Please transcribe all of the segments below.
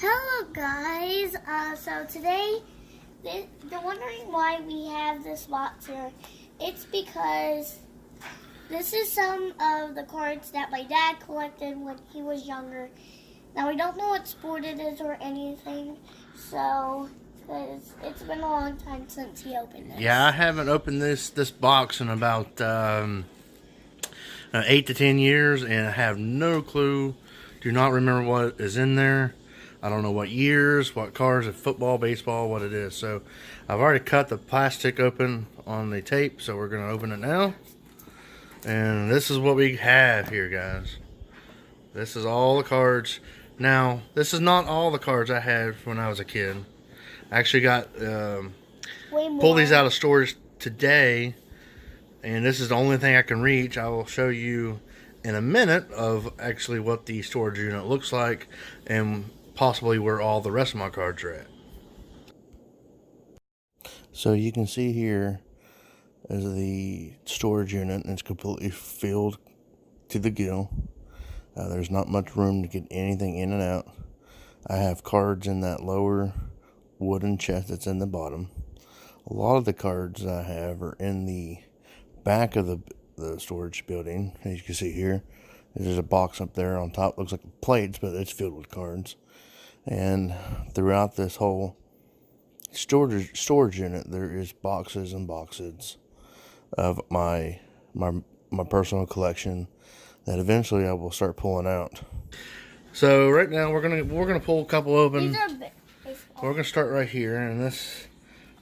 Hello guys, so today, you're wondering why we have this box here. It's because this is some of the cards that my dad collected when he was younger. Now we don't know what sport it is or anything, so, because it's been a long time since he opened this. Yeah, I haven't opened this box in about 8 to 10 years, and I have no clue. Do not remember what is in there. I don't know what years, what cars, if football, baseball, what it is. So I've already cut the plastic open on the tape, so we're going to open it now. And this is what we have here, guys. This is all the cards. Now, this is not all the cards I had when I was a kid. I actually got pulled these out of storage today, and this is the only thing I can reach. I will show you in a minute of actually what the storage unit looks like and possibly where all the rest of my cards are at. So you can see here is the storage unit, and it's completely filled to the gill. There's not much room to get anything in and out. I have cards in that lower wooden chest that's in the bottom. A lot of the cards I have are in the back of the storage building. As you can see here, there's a box up there on top. Looks like plates, but it's filled with cards. And throughout this whole storage unit, there is boxes and boxes of my personal collection that eventually I will start pulling out. So right now we're gonna pull a couple open. These are baseball. We're gonna start right here, and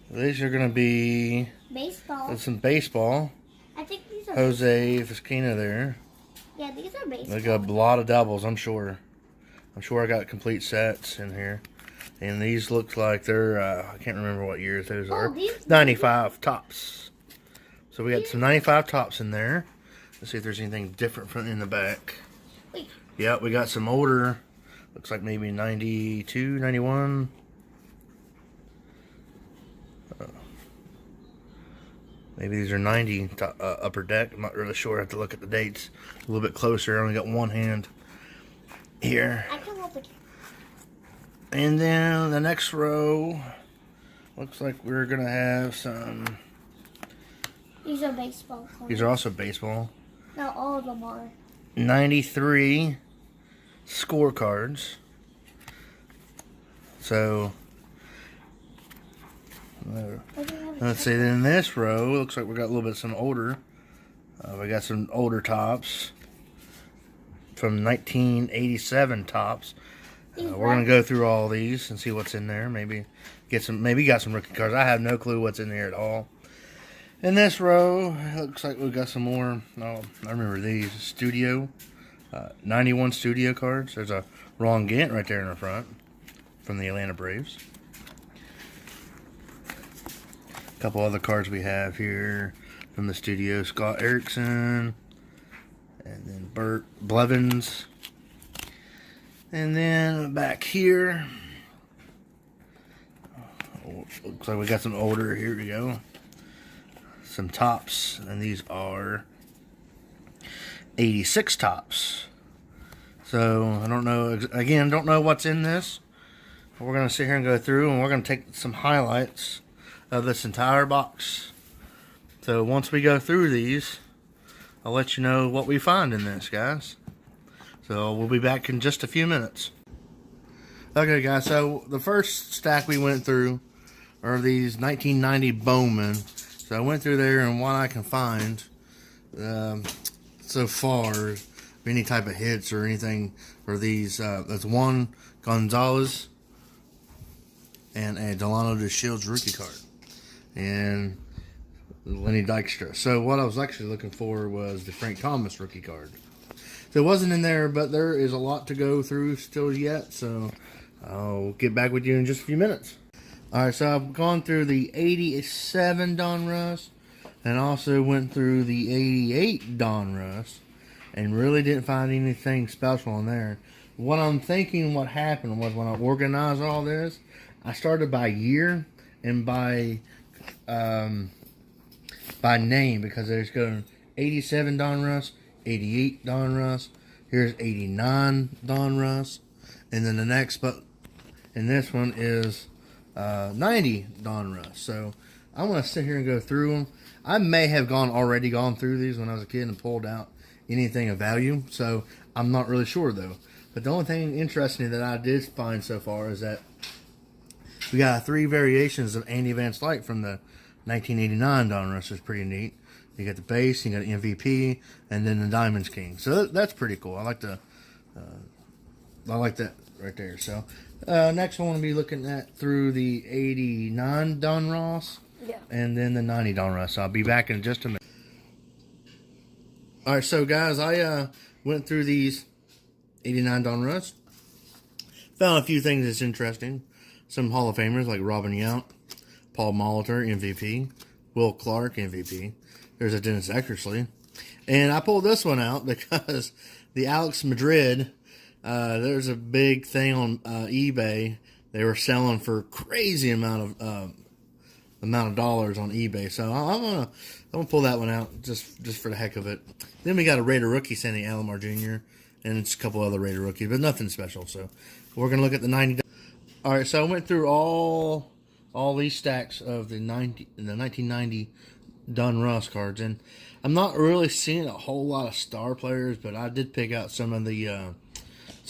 these are gonna be Baseball. some baseball. I think these are Jose Fusquina there. Yeah, these are baseball. They got a lot of doubles, I'm sure. I'm sure I got complete sets in here. And these look like they're, I can't remember what years those are. 95 tops. So we got some 95 tops in there. Let's see if there's anything different from in the back. Wait. Yep, we got some older. Looks like maybe 92, 91. Maybe these are 90 upper deck. I'm not really sure. I have to look at the dates a little bit closer. I only got one hand here. I can hold the camera. And then the next row looks like we're going to have some. These are baseball cards. These are also baseball. Not all of them are. 93 scorecards. So let's see. Then in this row, looks like we got a little bit some older. We got some older tops from 1987 tops. We're gonna go through all these and see what's in there. Maybe got some rookie cards. I have no clue what's in here at all. In this row, it looks like we've got some more. Oh, I remember these Studio 91 Studio cards. There's a Ron Gant right there in the front from the Atlanta Braves. A couple other cards we have here from the Studio: Scott Erickson, and then Bert Blevins. And then back here, looks like we got some older. Here we go. Some tops, and these are 86 tops. So I don't know, again, don't know what's in this. We're going to sit here and go through, and we're going to take some highlights of this entire box. So once we go through these, I'll let you know what we find in this, guys. So we'll be back in just a few minutes. Okay, guys, so the first stack we went through are these 1990 Bowman. So I went through there, and what I can find so far, any type of hits or anything for these, that's one Gonzalez and a Delano DeShields rookie card. And Lenny Dykstra. So what I was actually looking for was the Frank Thomas rookie card. So it wasn't in there, but there is a lot to go through still yet, so I'll get back with you in just a few minutes. Alright, so I've gone through the 87 Donruss, and also went through the 88 Donruss, and really didn't find anything special in there. What I'm thinking what happened was when I organized all this, I started by year and by name, because there's going 87 Donruss, 88 Donruss, here's 89 Donruss, and then the next, but and this one is 90 Donruss. So I'm going to sit here and go through them. I may have already gone through these when I was a kid and pulled out anything of value. So I'm not really sure though. But the only thing interesting that I did find so far is that we got 3 variations of Andy Van Slyke from the 1989 Donruss. Is pretty neat. You got the base, you got the MVP, and then the Diamonds King. So that's pretty cool. I like that right there. So next I want to be looking at through the 89 Donruss, and then the 90 Donruss. So I'll be back in just a minute. All right, so guys, I went through these 89 Donruss. Found a few things that's interesting. Some Hall of Famers like Robin Yount, Paul Molitor, MVP, Will Clark, MVP. There's a Dennis Eckersley. And I pulled this one out because the Alex Madrid, there's a big thing on eBay. They were selling for crazy amount of dollars on eBay. So I'm gonna pull that one out just for the heck of it. Then we got a Raider rookie, Sandy Alomar Jr. and it's a couple other Raider rookies, but nothing special. So we're gonna look at the 90. All right, so I went through all these stacks of the 1990 Donruss cards, and I'm not really seeing a whole lot of star players, but I did pick out some of the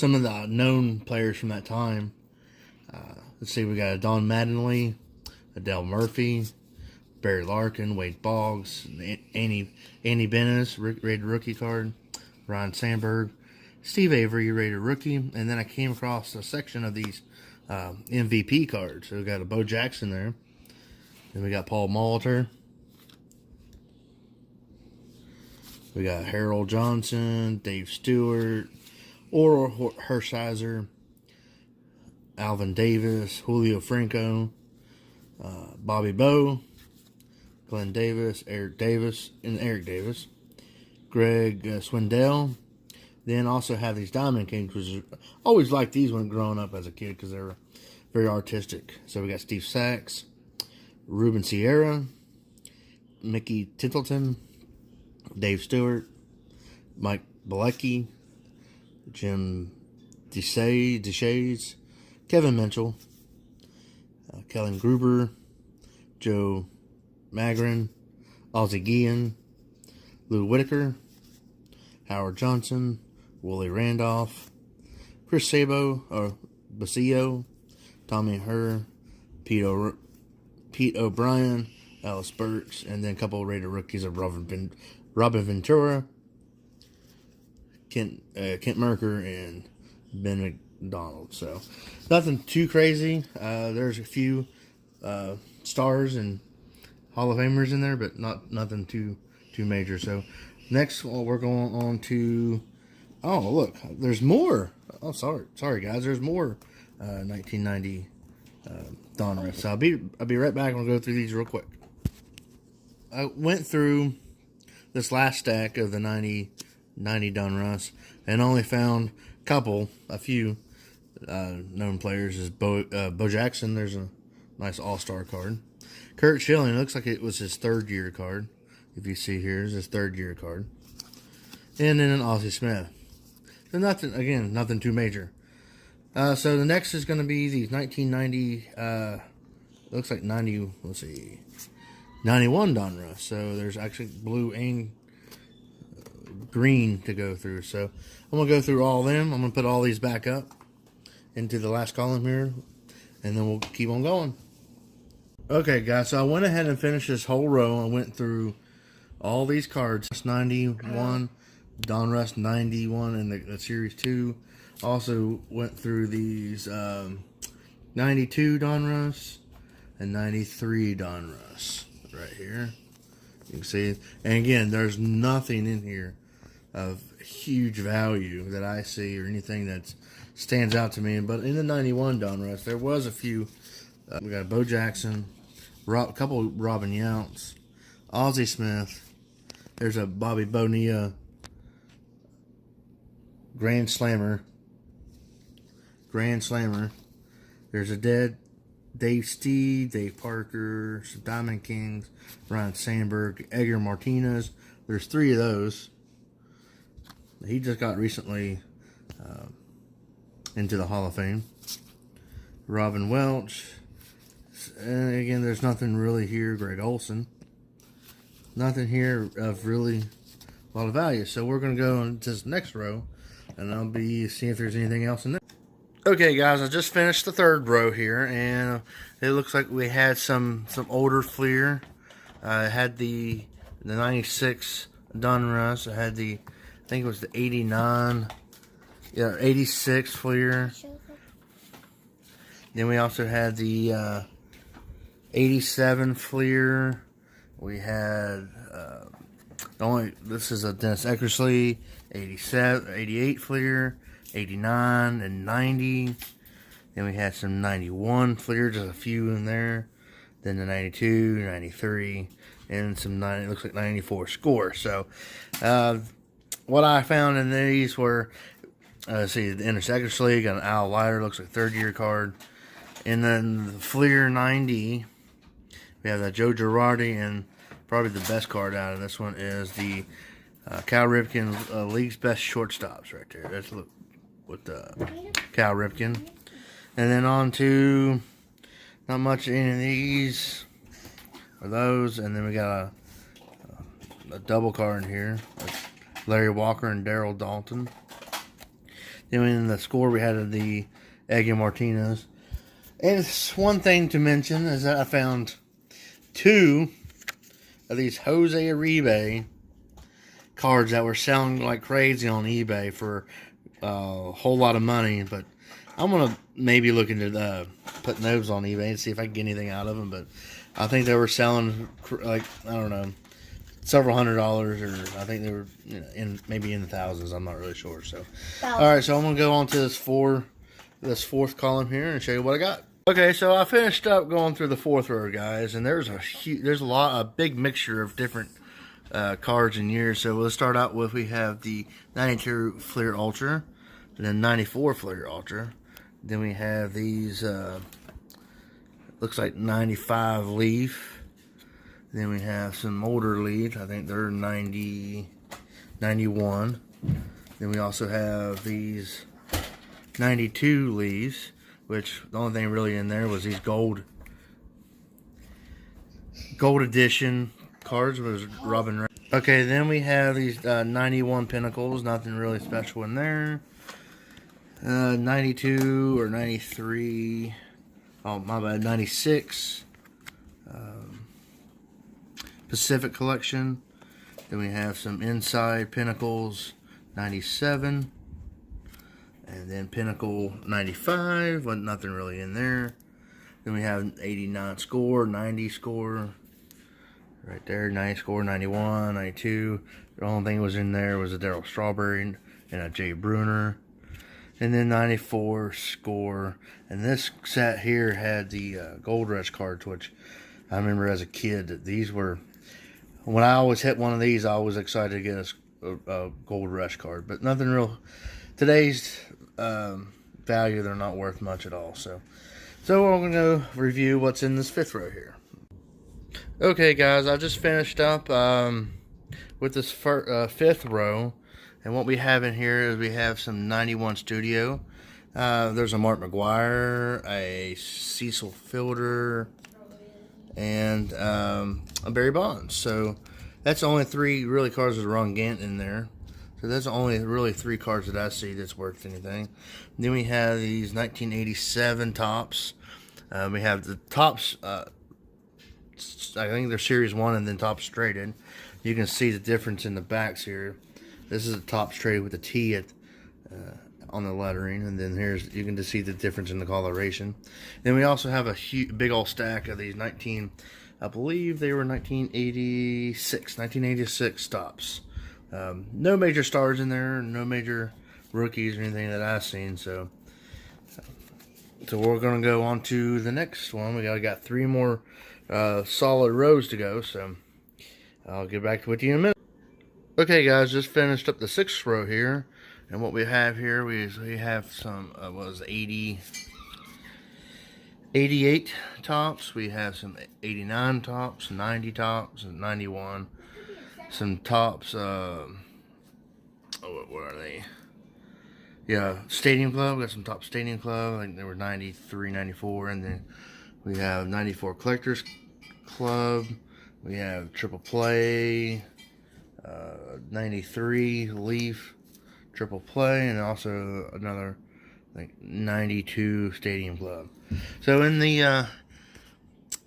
known players from that time. Let's see, we got a Don Mattingly, a Dale Murphy, Barry Larkin, Wade Boggs, Andy Benes, Raider rookie card, Ryan Sandberg, Steve Avery, Raider rookie, and then I came across a section of these MVP cards. So we got a Bo Jackson there. Then we got Paul Molitor. We got Harold Johnson, Dave Stewart, Oral Hershiser, Alvin Davis, Julio Franco, Bobby Bowe, Glenn Davis, Eric Davis, Greg Swindell. Then also have these Diamond Kings, which is, always liked these when growing up as a kid because they were very artistic. So we got Steve Sachs, Ruben Sierra, Mickey Tintleton, Dave Stewart, Mike Bilecki, Jim Deshays, Kevin Mitchell, Kellen Gruber, Joe Magrin, Ozzie Guillen, Lou Whitaker, Howard Johnson, Willie Randolph, Chris Basillo, Tommy Herr, Pete O'Brien, Ellis Burks, and then a couple of Raider rookies of Robin Ventura, Kent Merker, and Ben McDonald. So nothing too crazy. There's a few stars and Hall of Famers in there, but nothing too major. So next, we're going on to. Oh, look, there's more. Oh, sorry, guys. There's more 1990 Donruss. So I'll be right back. I'll go through these real quick. I went through this last stack of the 90 Donruss and only found a few known players. Is Bo Jackson. There's a nice all-star card. Curt Schilling, looks like it was his 3rd year card. If you see here, is his 3rd year card. And then an Ozzie Smith. So nothing too major. So the next is going to be these 1990, looks like 91 Donruss. So there's actually blue and green to go through. So I'm going to go through all of them. I'm going to put all these back up into the last column here, and then we'll keep on going. Okay, guys, so I went ahead and finished this whole row. I went through all these cards. 91, Donruss 91, and the Series 2. Also went through these 92 Donruss and 93 Donruss right here. You can see it. And again, there's nothing in here of huge value that I see or anything that stands out to me. But in the 91 Donruss, there was a few. We got Bo Jackson, a couple of Robin Younts, Ozzie Smith. There's a Bobby Bonilla Grand Slammer. There's a Dave Steed, Dave Parker, some Diamond Kings, Ryan Sandberg, Edgar Martinez. There's 3 of those. He just got recently into the Hall of Fame. Robin Welch. And again, there's nothing really here. Greg Olson. Nothing here of really a lot of value. So we're going to go into this next row, and I'll be seeing if there's anything else in there. Okay, guys, I just finished the third row here, and it looks like we had some older Fleer. I had the 96 Donruss. I had I think it was the 89, 86 Fleer. Then we also had the 87 Fleer. We had this is a Dennis Eckersley 87, 88 Fleer, 89 and 90. Then we had some 91 Fleer, just a few in there. Then the 92, 93, and some it looks like 94 Score. So what I found in these were see the Dennis Eckersley, got an Al Leiter, looks like third year card. And then the Fleer 90, we have that Joe Girardi, and probably the best card out of this one is the Cal Ripken League's Best Shortstops right there. That's with Cal Ripken. And then on to, not much in any of these or those. And then we got a double card in here. That's Larry Walker and Daryl Dalton. Then in the Score we had the Eggy Martinez. And it's one thing to mention is that I found 2 of these Jose Uribe cards that were selling like crazy on eBay for a whole lot of money. But I'm going to maybe look into putting those on eBay and see if I can get anything out of them. But I think they were selling like, I don't know, several $100s, or I think they were maybe in the thousands. I'm not really sure. So, all right, so I'm going to go on to this fourth column here and show you what I got. Okay, so I finished up going through the fourth row, guys, and there's a big mixture of different cards and years. So we'll start out with, we have the 92 Fleer Ultra, and then 94 Fleer Ultra. Then we have these, looks like 95 Leaf. Then we have some older Leaf. I think they're 90, 91. Then we also have these 92 Leafs, which the only thing really in there was these gold edition cards was Robin Ray. Okay, then we have these 91 Pinnacles, nothing really special in there. 92 or 93, oh my bad, 96 Pacific Collection. Then we have some Inside Pinnacles, 97. And then Pinnacle 95, but nothing really in there. Then we have 89 Score, 90 Score, right there, 90 Score, 91, 92. The only thing that was in there was a Darryl Strawberry and a Jay Bruner. And then 94 Score. And this set here had the Gold Rush cards, which I remember as a kid that these were, when I always hit one of these, I was excited to get a Gold Rush card. But nothing real, today's value, they're not worth much at all. So we're going to go review what's in this fifth row here. Okay, guys, I just finished up with this fifth row, and what we have in here is we have some 91 Studio. There's a Mark McGwire, a Cecil Fielder, and a Barry Bonds. So that's only 3 really cards with Ron Gant in there. So that's only really 3 cards that I see that's worth anything. Then we have these 1987 Tops. We have the Tops, I think they're Series 1 and then Tops Traded. You can see the difference in the backs here. This is a Tops Traded with a T on the lettering. And then you can just see the difference in the coloration. Then we also have a big old stack of these I believe they were 1986 Tops. No major stars in there, no major rookies or anything that I've seen. So we're going to go on to the next one. We got 3 more solid rows to go. So I'll get back with you in a minute. Okay, guys, just finished up the 6th row here, and what we have here we have some 88 Tops. We have some 89 Tops, 90 Tops, and 91. Some Tops, what are they? Yeah, Stadium Club. We got some top Stadium Club. I think there were 93, 94, and then we have 94 Collectors Club. We have Triple Play, 93 Leaf Triple Play, and also another like 92 Stadium Club. So in the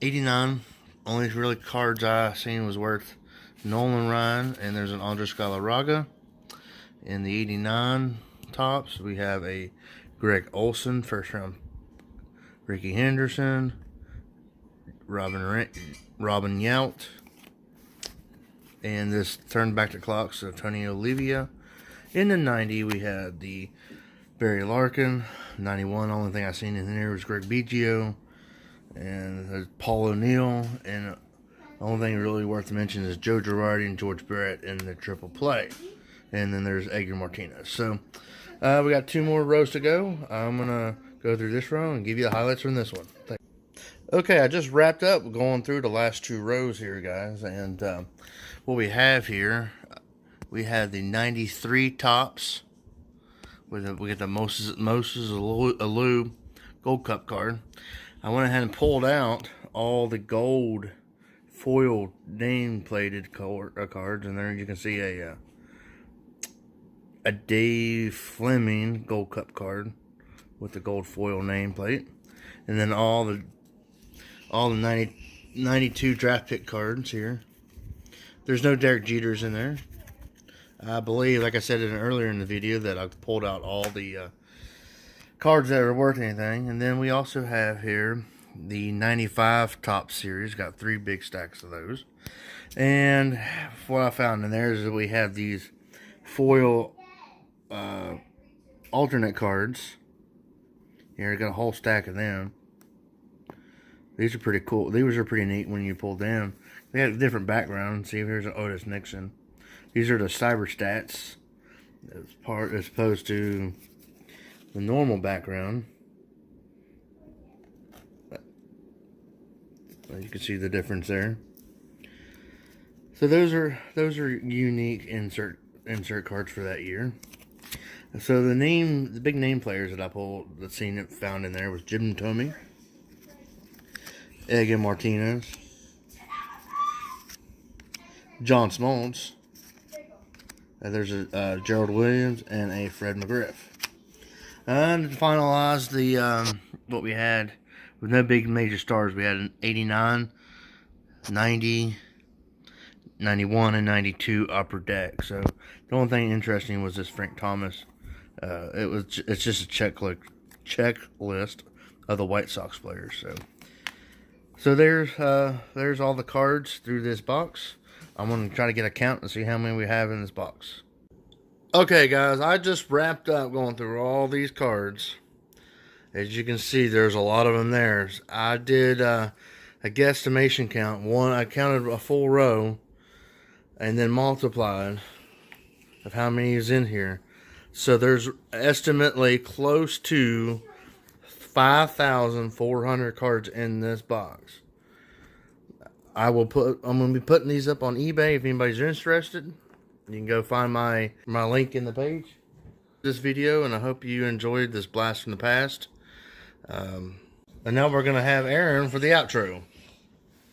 89, only really cards I seen was worth Nolan Ryan, and there's an Andres Galarraga. In the 89 tops, we have a Greg Olson, first round Ricky Henderson, Robin Yount, and this turned back to clocks, Tony Olivia. In the 90, we had the Barry Larkin. 91, only thing I seen in there was Greg Biggio, and there's Paul O'Neill, and the only thing really worth to mention is Joe Girardi and George Brett in the Triple Play. And then there's Edgar Martinez. So we got 2 more rows to go. I'm going to go through this row and give you the highlights from this one. Okay, I just wrapped up going through the last 2 rows here, guys. And what we have here, we have the 93 tops. We get the Moses Alou Gold Cup card. I went ahead and pulled out all the gold foil name-plated cards. And there you can see a Dave Fleming Gold Cup card with the gold foil nameplate, and then all the 92 draft pick cards here. There's no Derek Jeters in there. I believe, like I said earlier in the video, that I pulled out all the cards that are worth anything. And then we also have here the 95 top series. Got 3 big stacks of those. And what I found in there is that we have these foil alternate cards. Here, I got a whole stack of them. These are pretty cool. These are pretty neat when you pull them. They have a different background. See, here's an Otis Nixon. These are the cyber stats as opposed to the normal background. You can see the difference there. So those are unique insert cards for that year. So the big name players that I pulled, found in there was Jim Thome, Edgar Martinez, John Smoltz. There's a Gerald Williams and a Fred McGriff. And to finalize the what we had with no big major stars, we had an 89, 90, 91, and 92 upper deck. So the only thing interesting was this Frank Thomas. It's just a checklist of the White Sox players. So there's all the cards through this box. I'm going to try to get a count and see how many we have in this box. Okay, guys, I just wrapped up going through all these cards. As you can see, there's a lot of them there. I did a guesstimation count. I counted a full row and then multiplied of how many is in here. So there's estimately close to 5,400 cards in this box. I'm going to be putting these up on eBay if anybody's interested. You can go find my link in the page. This video, and I hope you enjoyed this blast from the past. And now we're going to have Aaron for the outro.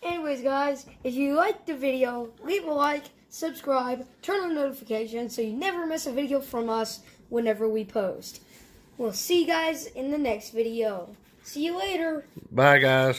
Anyways, guys, if you liked the video, leave a like, subscribe, turn on notifications so you never miss a video from us whenever we post. We'll see you guys in the next video. See you later. Bye, guys.